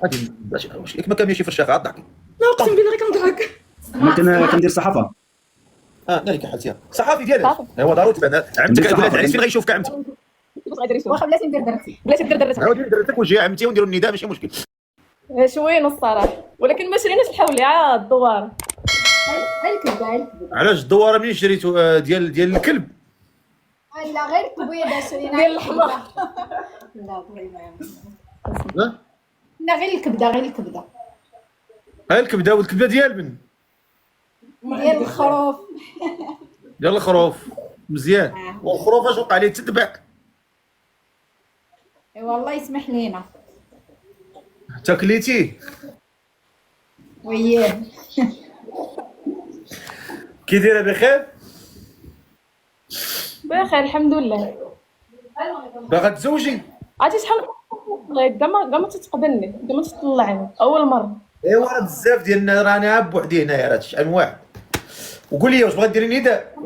غادي واش ياك ما كاملينش في الشيخ غضحك. لا اقسم بالله غير كنضحك. انا كندير صحافه. ناري حالتي صحافي ديالك صافي. هو ضروري تبان عمتك. كندير ولاد صحافة. العريس فين غيشوفك عمتك؟ واش غيدير يشوف؟ واخا بلاتي ندير درتي. بلاتي دير درتك. عاودي درتك وجهي عمتي ونديروا النداء ماشي مشكل. شوين الصراحه، ولكن ما شريناش الحولي عاد الدوار. غير الكبده غير الكبده. علاش الدواره منين شريتو ديال الكلب؟ لا غير الكبيده شرينا. ديال الحمار. لا طويل ما يعمل. ها لا غير الكبده غير الكبده. هاي الكبده والكبده ديال من ديال الخروف. ديال الخروف مزيان. والخروف اش وقع ليه تذبح؟ ايوا الله يسمح لينا. تاكليتيه وياه. كي دايره بخير؟ بخير الحمد لله. باغا تزوجي؟ عرفتي شحال كاع ما تتقبلني، كاع ما تطلعني اول مره. ايوا راه بزاف ديال الناس راني عا بوحدي هنايا راه شحال من واحد. وقول لي واش بغا ديري نداء؟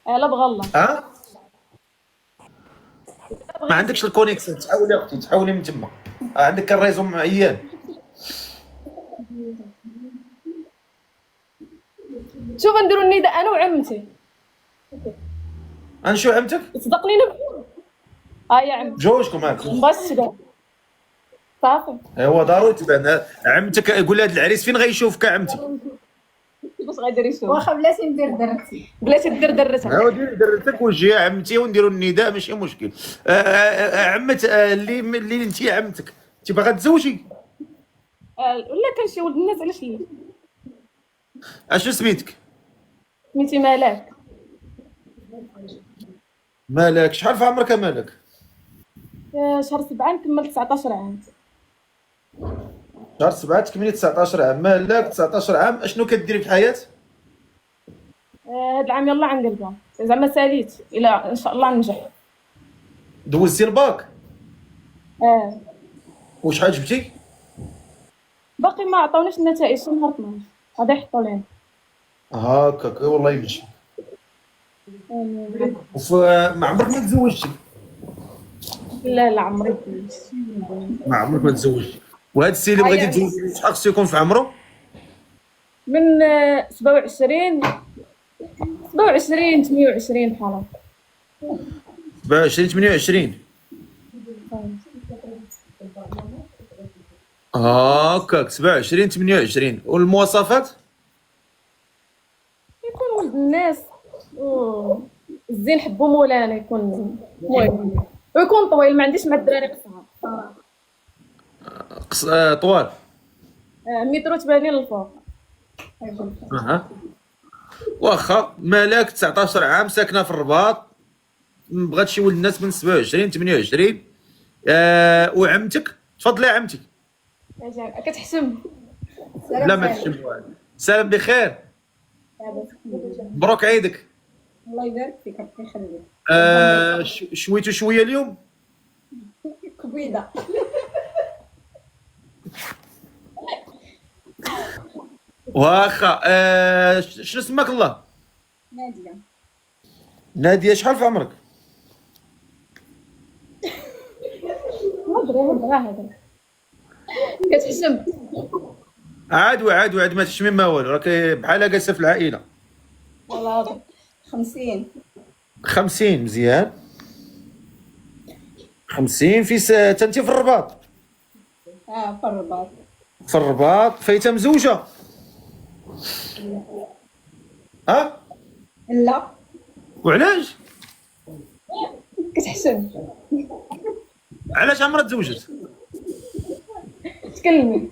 لا بغى الله. ما عندكش الكونيكسيون تحاولي اختي تحاولي من تما. عندك الريزو معيان. شوف نديرو النداء انا وعمتي. انشو عمتك؟ صدقني يا عم جوجكم هاك. بس كاع صافي. ايوا ضروري تبان عمتك. قول لهاد العريس فين غيشوفك عمتي؟ واش غيدير يشوف؟ واخا بلاتي ندير درتي. بلاتي دير درتها. ايوا ديري درتك وجهي عمتي ونديروا النداء ماشي مشكل. عمت اللي انت عمتك انت باغا تزوجي؟ ولا كان شي ولد الناس علاش ليه؟ اشنو سميتك؟ سميتي ملاك. مالك شحال في عمرك مالك؟ شهر 7 نكمل 19 عام. شهر 7 تكملي 19 عام. مالك 19 عام اشنو كديري في الحياه؟ هاد العام يلا عنقلبها زعما ساليت الى ان شاء الله ننجح. دوزتي الباك؟ وشحال جبتي؟ باقي ما عطاونيش النتائج شي نهار 12 غادي يحطوا لينا. هاكاك والله يمشي. ما عمرك ما تزوجتي؟ لا عمري ما عمرك ما تزوجتي. وهذا السي اللي بغيتي تزوجي شحال خصو يكون في عمره؟ من 27 28 بحال هكا. 27 28 هاكاك. 27 28. والمواصفات؟ يكون ولد الناس الزين حبو مولانا، يكون المهم ويكون طويل، ما عنديش مع الدراري قصار. طوال. متر 80 للفوق. واخا مالك 19 عام ساكنه في الرباط، بغات شي ولد الناس من 27 28. وعمتك تفضلي عمتي. كتحشم. لا ما تشم. سلام بخير. مبروك عيدك. الله يبارك فيك ربي يخليك. شويتو شويه اليوم؟ كبيده. واخا. شنو سماك الله؟ ناديه. ناديه شحال في عمرك؟ هضري كتحشم. عاد ما تشمي ما والو، راك بحال جالسه في العائله. والله هضري 50. 50 مزيان. 50 في انت في الرباط؟ في الرباط. في الرباط. فايته مزوجه؟ لا. وعلاش؟ كتحشم. علاش عمرها تزوجت؟ تكلمي.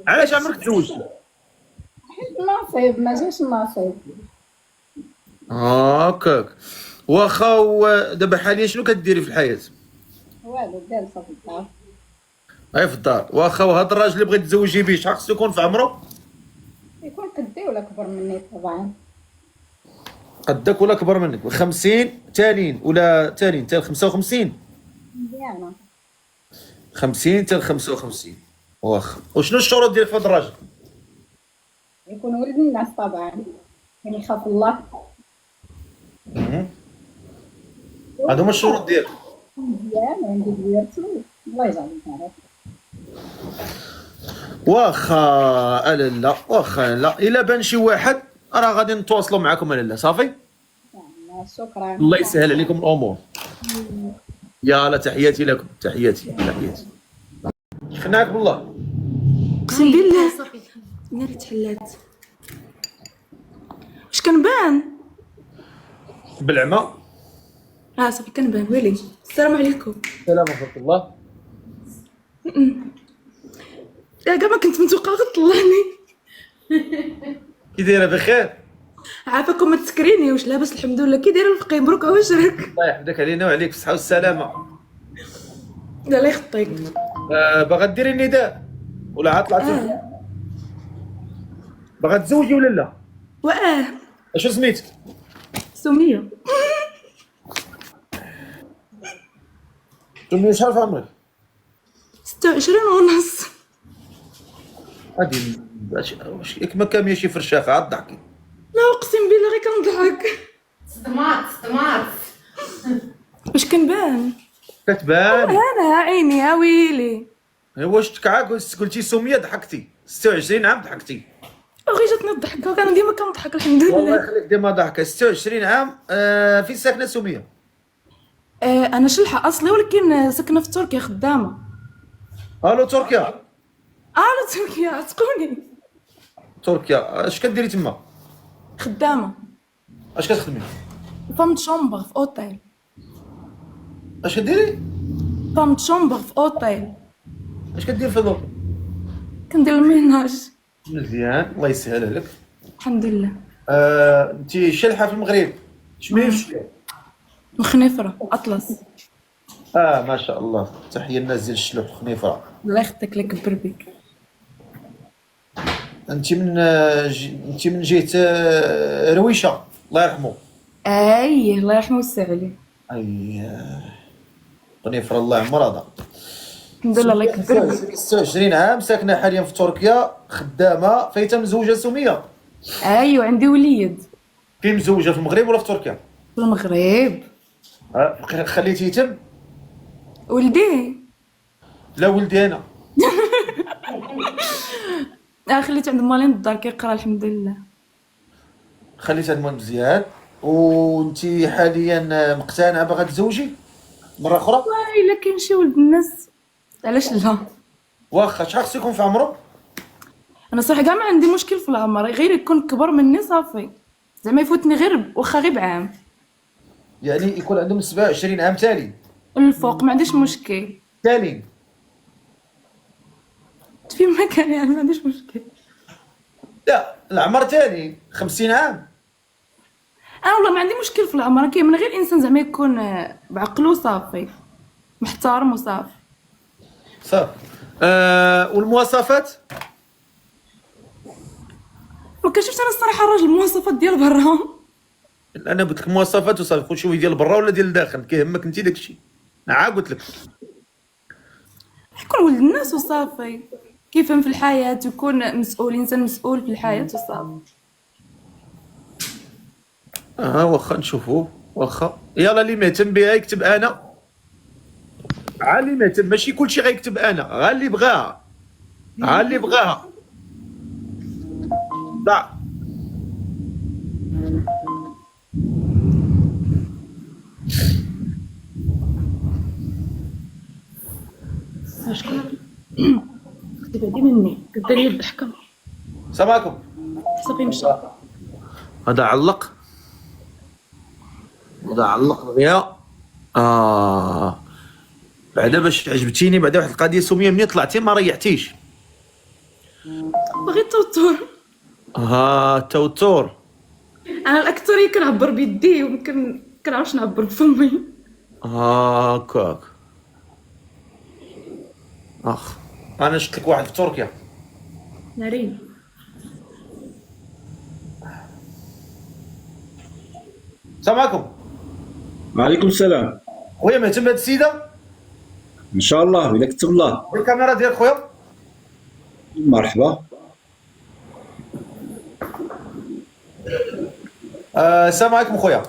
علاش عمرك تزوجت؟ نصيب ما جاش النصيب. هاكاك. واخا دابا حاليا شنو كديري في الحياه؟ والو جالسه في الدار. هاي في الدار. واخا وهذا الراجل اللي بغيت تزوجي به شحال خصو يكون في عمره؟ يكون قدي ولا كبر مني طبعا. قدك ولا كبر منك؟ 50 تالين ولا تالين تال 55؟ مزيانه. 50 تال 55. واخا. وشنو الشروط ديالك في هذا الراجل؟ يكون ولد الناس طبعا، يعني يخاف الله. هادو هما الشروط ديالك. مزيان عندي ديرتو الله يجعلك عارف. واخا لا واخا لا الا بان شي واحد راه غادي نتواصلوا معكم لا صافي. شكرا. الله يسهل عليكم الامور. يلا تحياتي لكم، تحياتي. شفناك بالله. اقسم بالله ناري تحلات. واش كنبان؟ بالعمى. صافي كنبان. ويلي السلام عليكم. السلام ورحمه الله. كاع ما كنت متوقعه غطلعني. كي دايره بخير؟ عافاكم ما تسكريني. واش لاباس؟ الحمد لله. كي دايره الفقيه؟ مبروك واشرك. الله يحفظك علينا وعليك بالصحه والسلامه. لا الله يخطيك. باغا ديري النداء ولا عاد طلعتي؟ باغا تزوجي ولا لا؟ اشو سميتك؟ سمية. سمية شحال في عمرك؟ 26 ونص. غادي واش ياك ما كاميه شي فرشاخه عاد ضحكي. لا اقسم بالله غير كنضحك. صدمات. واش كنبان؟ كتبان. انا عيني يا ويلي. واش تكعاك قلتي سمية ضحكتي 26 عام ضحكتي. غير جاتني الضحكه وكان ديما كنضحك الحمد والله لله. يخليك ديما ضحكه 26 عام. فين ساكنه سمية؟ انا شلحه اصلي ولكن ساكنه في تركيا خدامه. الو تركيا. تركيا عتقوني. تركيا اش كديري تما؟ خدامه اش كتخدمي؟ فام شومبر في اوتيل. اش كديري؟ فام شومبر في اوتيل. اش كدير في هذوك؟ كندير الميناج. مزيان الله يسهل لك. الحمد لله. انت شلحه في المغرب شمين في الشلح؟ مخنفره اطلس. ما شاء الله. تحيه للناس ديال الشلوح خنيفره. الله يخطيك لك بربيك. انت من انت من جهه رويشه الله يرحمه. الله يرحمه ويسع عليه. خنيفره الله يعمر هذا. الحمد لله الله يكبر بك. 26 عام ساكنه حاليا في تركيا خدامه فايته مزوجه سميه. عندي وليد. فين مزوجه في المغرب ولا في تركيا؟ في المغرب. خليتيه يتم؟ ولدي لا ولدي انا. خليته عند مالين الدار كيقرا الحمد لله. خليت هاد المهم مزيان. وانت حاليا مقتنعه باغا تزوجي مره اخرى؟ الا كاين شي ولد الناس علاش لا. واخا شحال خصو يكون في عمره؟ انا صراحه كاع ما عندي مشكل في العمر، غير يكون كبر مني صافي. زعما يفوتني غير واخا غير بعام. يعني يكون عندهم 27 عام تالي الفوق ما عنديش مشكل. تالي. فيما كان يعني ما عنديش مشكل. لا العمر تالي 50 عام. انا والله ما عندي مشكل في العمر، كاين غير الانسان زعما يكون بعقله صافي محترم وصافي. صافي. والمواصفات؟ ما كنشوفش انا الصراحه الراجل المواصفات ديال برا. انا قلت لك مواصفات وصافي. خو شوفي ديال برا ولا ديال الداخل كيهمك انت داكشي. عا قلت لك يكون ولد الناس وصافي، كيفهم في الحياه ويكون مسؤول، انسان مسؤول في الحياه وصافي. واخا نشوفو. واخا يلا اللي مهتم بها يكتب انا. اللي مهتم ماشي كلشي غيكتب انا، غا اللي بغاها. اللي بغاها. ضع. تبعدي مني كديري الضحكه. السلام عليكم. صافي مشى. هذا علق. دغيا. بعدا باش عجبتيني بعدا واحد القضيه سميه منين طلعتي ما ريحتيش. باغي توتر. توتر. انا الاكثريه كنعبر بيدي وما كنعرفش نعبر بفمي. هاكاك. انا شفت لك واحد في تركيا. نارين. السلام عليكم. وعليكم السلام. خويا مهتم بهاد السيده؟ ان شاء الله الا كتب الله. الكاميرا ديالك خويا. مرحبا. السلام عليكم خويا.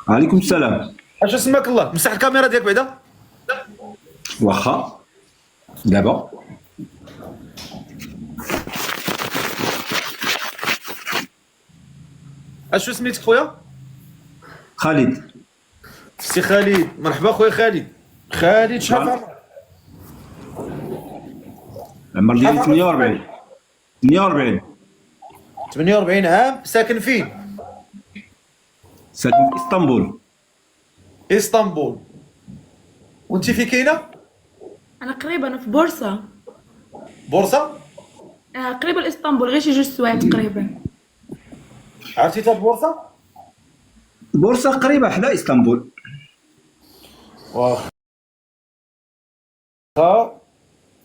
وعليكم السلام. اش سماك الله؟ مسح الكاميرا ديالك بعدا. واخا دابا اشو سميتك خويا؟ خالد. سي خالد، مرحبا خويا خالد. خالد شحال في عمرك؟ العمر ديالي 48. 48. 48 عام، ساكن فين؟ ساكن في اسطنبول. اسطنبول. وانت في كاينه؟ انا قريبه، انا في بورصه. بورصه؟ قريبه لاسطنبول، غير شي 2 سوايع تقريبا. عرفتي تا البورصه؟ بورصة قريبة حدا اسطنبول. واخا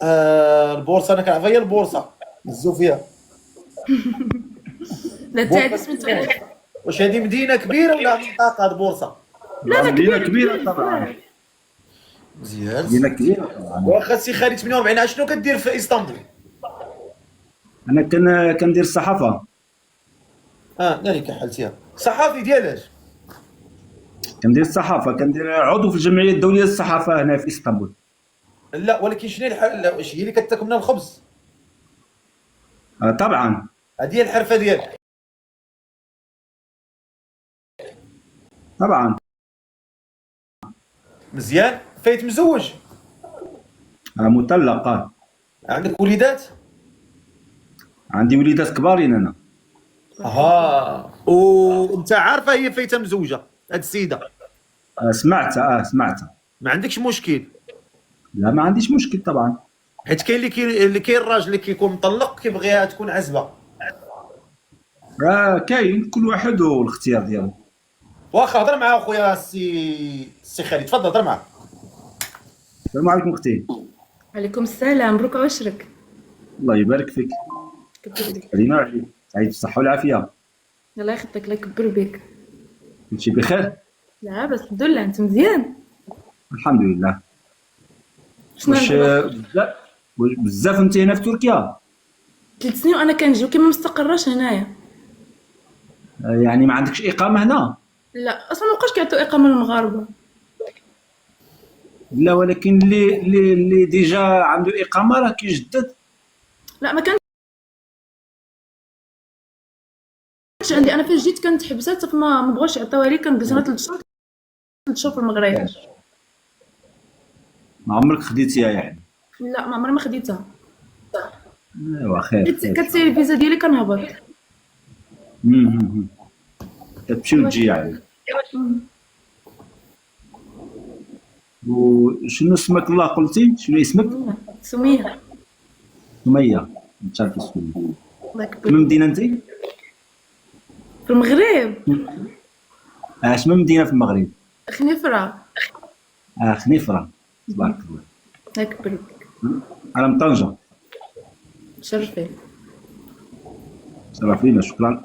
البورصه انا كنعرف هي البورصه الزوفيه. لا تعرف سميتو غير. واش هذه مدينه كبيره ولا منطقه البورصه؟ لا مدينة كبيرة طبعا. مزيان. مدينة كبيرة طبعا. واخا سي خالد 48 عام، شنو كدير في اسطنبول؟ أنا كندير الصحافة. ناني كحلتيها. صحافي ديالاش؟ كندير الصحافة، كندير عضو في الجمعية الدولية للصحافة هنا في اسطنبول. لا ولكن شنو لا، واش هي اللي كتاكل من الخبز؟ طبعا. هذه هي الحرفه ديالك. طبعا. مزيان. فايت مزوج؟ مطلقة. عندك وليدات؟ عندي وليدات كبارين أنا. وانت عارفه هي فايته مزوجه هاد السيده؟ سمعتها. ما عندكش مشكل؟ لا ما عنديش مشكل طبعا. حيت كاين اللي كاين الراجل اللي كيكون مطلق كيبغيها تكون عزبه. كاين كل واحد والاختيار ديالو. واخا هضر معاه خويا السي خالد، تفضل هضر معاه. السلام عليكم اختي. عليكم السلام، مبروك عشرك. الله يبارك فيك. كبر بك. علينا وعليك. سعيد بالصحة والعافية. الله يخطيك، الله يكبر بك. كلشي بخير؟ لا بس الحمد لله، انت مزيان؟ الحمد لله. شنو واش بزاف انت هنا في تركيا؟ 3 سنين وانا كنجي وكما مستقراش هنايا. يعني ما عندكش إقامة هنا؟ لا اصلا مابقاش كيعطيو اقامه للمغاربه. لا ولكن اللي ديجا عنده إقامة راه كيجدد. لا ما كانش عندي، انا فاش جيت كانت حبسات فما بغاوش يعطيوها لي، كندوز انا 3 شهور. 3 شهور في المغرب. ما عمرك خديتيها يعني؟ لا ما عمري ما خديتها. ايوا خير. كتسالي الفيزا ديالي كنهبط. كتمشي وتجي يعني. وشنو اسمك الله قلتي؟ شنو اسمك؟ سمية. سمية. متشرف سمية. الله يكبر. من مدينة انت؟ في المغرب. شنو مدينة في المغرب؟ خنيفرة. خنيفرة. تبارك الله. الله يكبر بك. أنا من طنجة. شرفي. شرف لينا، شكرا.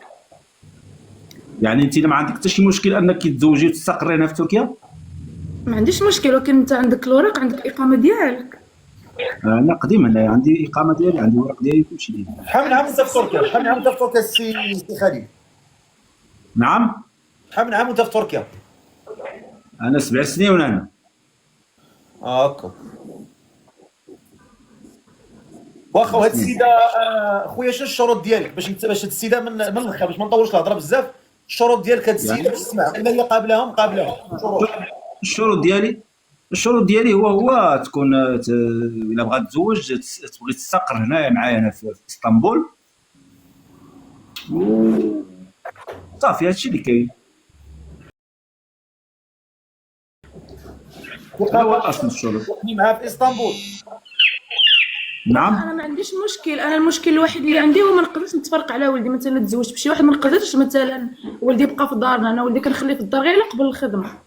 يعني انت ما عندك حتى شي مشكل انك تتزوجي وتستقري هنا في تركيا؟ ما عنديش مشكل، ولكن انت عندك الوراق، عندك الاقامه ديالك. انا قديم هنا، عندي اقامه ديالي، عندي ورق ديالي كلشي ديالي. شحال من عام وانت في تركيا؟ شحال من عام وانت في تركيا السي خالد؟ نعم. شحال من عام وانت في تركيا؟ انا 7 سنين وانا هنا. هاكا. واخا. وهاد السيده خويا شنو الشروط ديالك باش هاد السيده من الاخر باش ما نطولش الهضره بزاف؟ الشروط ديالك هاد السيده باش تسمع، الا هي قابلاهم الشروط ديالي هو تكون الا بغات تزوج تبغي تستقر هنايا معايا هنا في اسطنبول. صافي هادشي اللي كاين. هذا هو اصل الشروط. معاه في اسطنبول. نعم. انا ما عنديش مشكل، انا المشكل الوحيد اللي عندي هو ما نقدرش نتفرق على ولدي. مثلا تزوجت بشي واحد ما نقدرش مثلا ولدي يبقى في دارنا، انا ولدي كنخليه في الدار غير قبل الخدمه.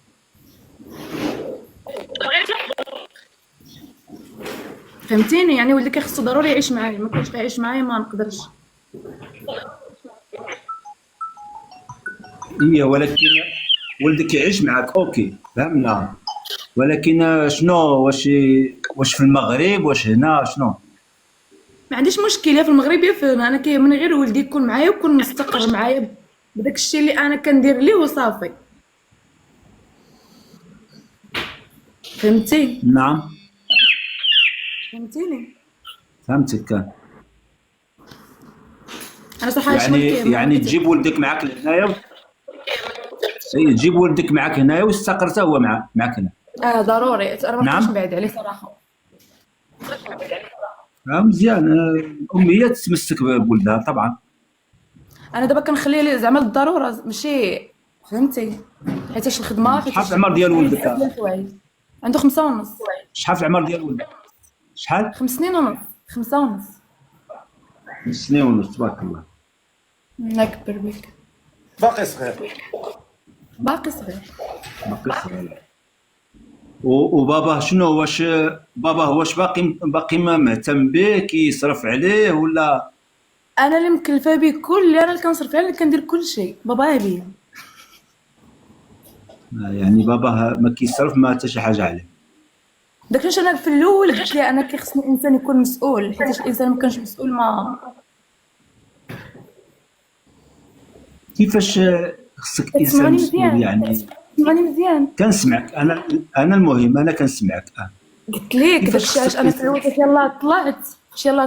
فهمتيني؟ يعني ولدي كيخصو ضروري يعيش معايا، ما كانش يعيش معايا ما نقدرش. هي ولكن ولدك يعيش معك اوكي فهمنا، ولكن شنو واش في المغرب واش هنا شنو؟ ما عنديش مشكل، يا في المغرب يا في هنا، انا كيهمني غير ولدي يكون معايا ويكون مستقر معايا بداك الشيء اللي انا كندير ليه وصافي. فهمتي؟ نعم. فهمتيني. فهمتك كان. انا صراحه شغل يعني تجيب ولدك معك لهنايا، اي تجيب ولدك معك هنايا واستقرت هو معك هنا. ضروري، انا ما نقدرش نعم. نبعد عليه صراحه. مزيان. الام هي تتمسك بولدها طبعا. انا دابا كنخليه ليه زعما للضروره ماشي، فهمتي، حيتاش الخدمه شحال في العمر ديال ولدك؟ عنده 5 ونص. شحال في العمر ديال ولدك؟ شحال؟ 5 سنين ونص. 5 ونص. 5 سنين ونص، تبارك الله. الله يكبر بك. باقي صغير. باقي صغير. باقي صغير. وباباه شنو؟ واش باقي ما مهتم به، كيصرف عليه ولا؟ انا اللي مكلفه به كل، انا اللي كنصرف عليه، اللي كندير كل شيء، باباه بيا. يعني باباه ما كيصرف ما حتى شي حاجه عليه. داكشي انا في الاول قلت لي انا كيخصني الانسان يكون مسؤول، حيت الانسان ما كانش مسؤول ما كيفاش خصك انسان تسمعني مسؤول مزيان. يعني؟ تسمعني مزيان. كنسمعك انا المهم انا كنسمعك. قلت ليك داكشي علاش انا في الاول قلت يلاه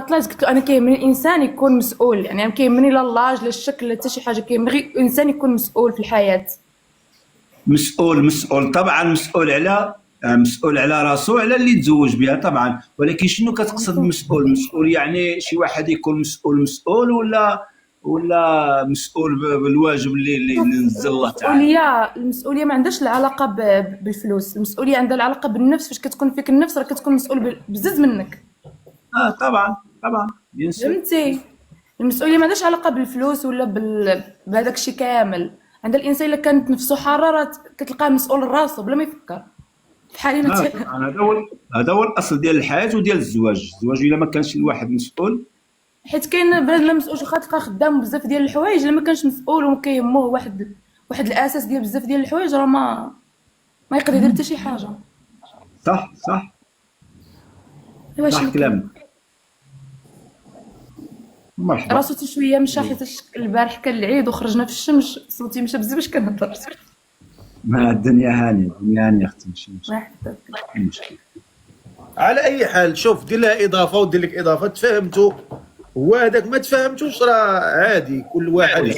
طلعت قلت له انا كيهمني الانسان يكون مسؤول، يعني ما كيهمني لا لاج لا الشكل لا حتى شي حاجه، كيهمني غير الانسان يكون مسؤول في الحياه. مسؤول طبعا، مسؤول على راسو، على اللي تزوج بها طبعا. ولكن شنو كتقصد مسؤول يعني شي واحد يكون مسؤول ولا مسؤول بالواجب اللي نزل الله تعالى؟ المسؤوليه ما عندهاش العلاقه بالفلوس، المسؤوليه عندها العلاقه بالنفس. فاش كتكون فيك النفس راه كتكون مسؤول بزز منك. طبعا بيان سور. فهمتي، المسؤوليه ما عندهاش علاقه بالفلوس ولا بهذاك الشيء كامل. عند الانسان الا كانت نفسه حاره راه كتلقاه مسؤول راسو بلا ما يفكر. بحال انا هذا هو الاصل ديال الحياه وديال الزواج الا ما كانش الواحد مسؤول. حيت كاين بنادم لا مسؤول، واخا تلقاه خدام بزاف ديال الحوايج، الا ما كانش مسؤول وما كيهموه واحد الاساس ديال بزاف ديال الحوايج، راه ما يقدر يدير حتى شي حاجه. صح كلامك. مرحبا. راسو حتى شويه مشى، حيت البارح كان العيد وخرجنا في الشمس، صوتي مشى بزاف باش كنهضر. ما الدنيا هانيه اختي، ماشي مشكل. على اي حال شوف، دير لها اضافه ودير لك اضافه، تفاهمتوا؟ هو هذاك ما تفاهمتوش راه عادي، كل واحد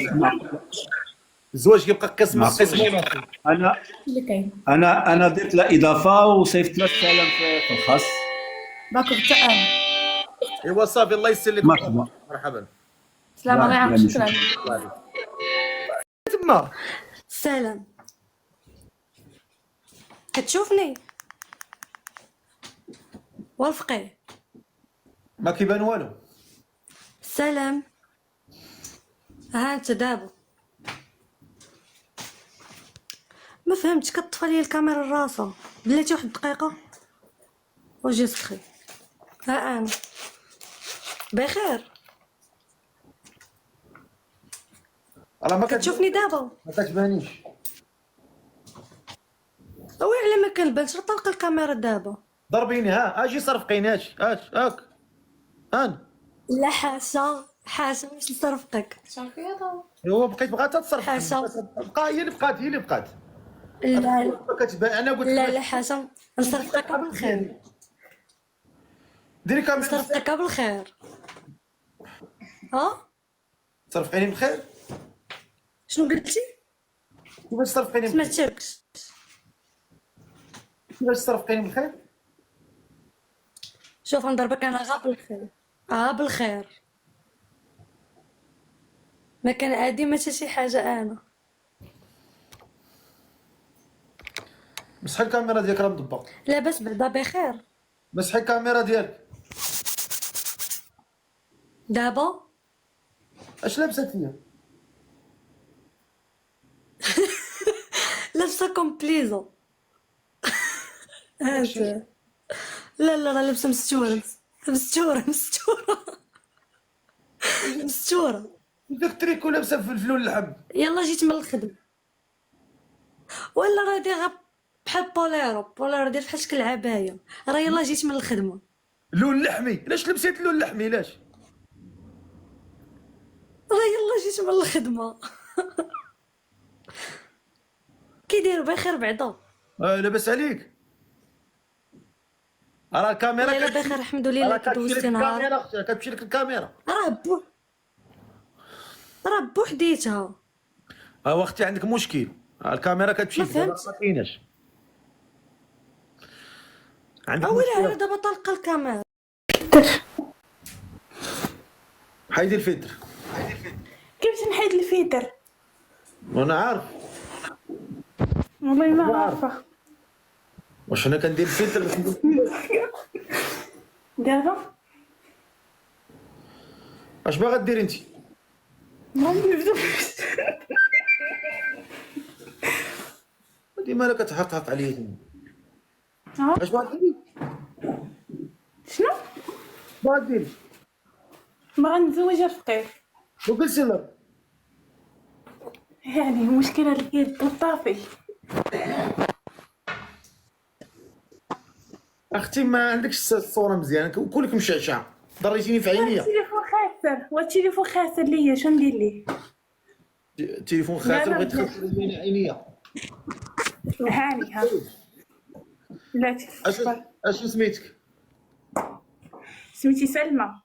الزواج كيبقى قسم قسمين. اللي كاين انا درت لها اضافه وصيفط لها السلام في الخاص. باكو حتى انا. ايوا صافي، الله يسر لك. مرحبا. سلام الله يعاونك. شكرا. تما سلام. كتشوفني وافقي؟ ما كيبان والو. سلام. ها انت دابا ما فهمتش، كطفى لي الكاميرا لراسها. بلاتي واحد الدقيقه وجي سخي. ها انا بخير. راه ما كتشوفني دابا؟ ما كتبانيش. وي على ما كنبانش، راه طلق الكاميرا دابا. ضربيني، ها اجي صرفقيني، هاك هان. لا حاشا باش نصرفقك. ايوا بقيت بغات تصرف. حاشا. بقى هي اللي بقات. لا كتبان. انا قلت لا حاشا، نصرفقك بالخير. ديري كاميرا. نصرفقك بالخير. تصرفقيني بخير. شنو قلتي؟ كيفاش تصرفقيني بخير؟ سمعتكش. كيفاش تصرفقيني بخير؟ شوف نضربك انا غا بالخير. بالخير. ما كان عادي ما شي حاجه. انا مسحي الكاميرا ديالك راه مضبق. لاباس بعدا بخير. مسحي الكاميرا ديالك. دابا اش لابسه فيا؟ لابسه كومبليزو. هانت. لا راه لابسه مستوره. داك التريكو لابسه في الفلول اللحم. يلا جيت من الخدمه ولا راه دايره بحال بوليرو داير بحال شكل العبايه. راه يلا جيت من الخدمه. اللون اللحمي، علاش لبسيت اللون اللحمي؟ علاش؟ راه يلا جيت من الخدمه. كي داير بخير بعدا؟ لاباس عليك؟ راه الكاميرا والله الا بخير الحمد لله كتمشي لك كدوزتي نهار الكاميرا اختي، كتمشي لك الكاميرا. راه بوحديتها. اختي عندك مشكل، الكاميرا كتمشي ما لك فهمتش. ما كايناش. عندك اويلي مشكل. على دابا طلق الكاميرا. حيدي الفلتر. كيفاش نحيد الفلتر؟ وانا عارف والله ما عارفه. واش انا كندير الفلتر باش ندير. دابا اش باغا ديري انت؟ ما نبداوش. ديما لا كتحقق عليا تما. ها؟ اش باغا ديري؟ شنو؟ باغا ديري؟ باغا نتزوج الفقير. وجلسي لا. يعني المشكله اللي هي الطافي. اختي ما عندكش الصوره مزيانه، كلك مشعشع، ضريتيني في عينيا. التليفون خاسر، والتليفون خاسر ليا، شنو ندير ليه؟ التليفون خاسر، بغيت تخسر لي عينيا. هاني ها. لا اش سميتك؟ سميتي سلمى.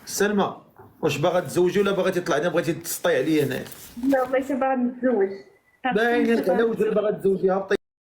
سلمى، واش باغا تزوجي ولا باغا تطلع لنا، بغيتي تسطي عليا هنايا؟ لا والله باغا نتزوج. باين لك على وجهك باغا تزوجيها.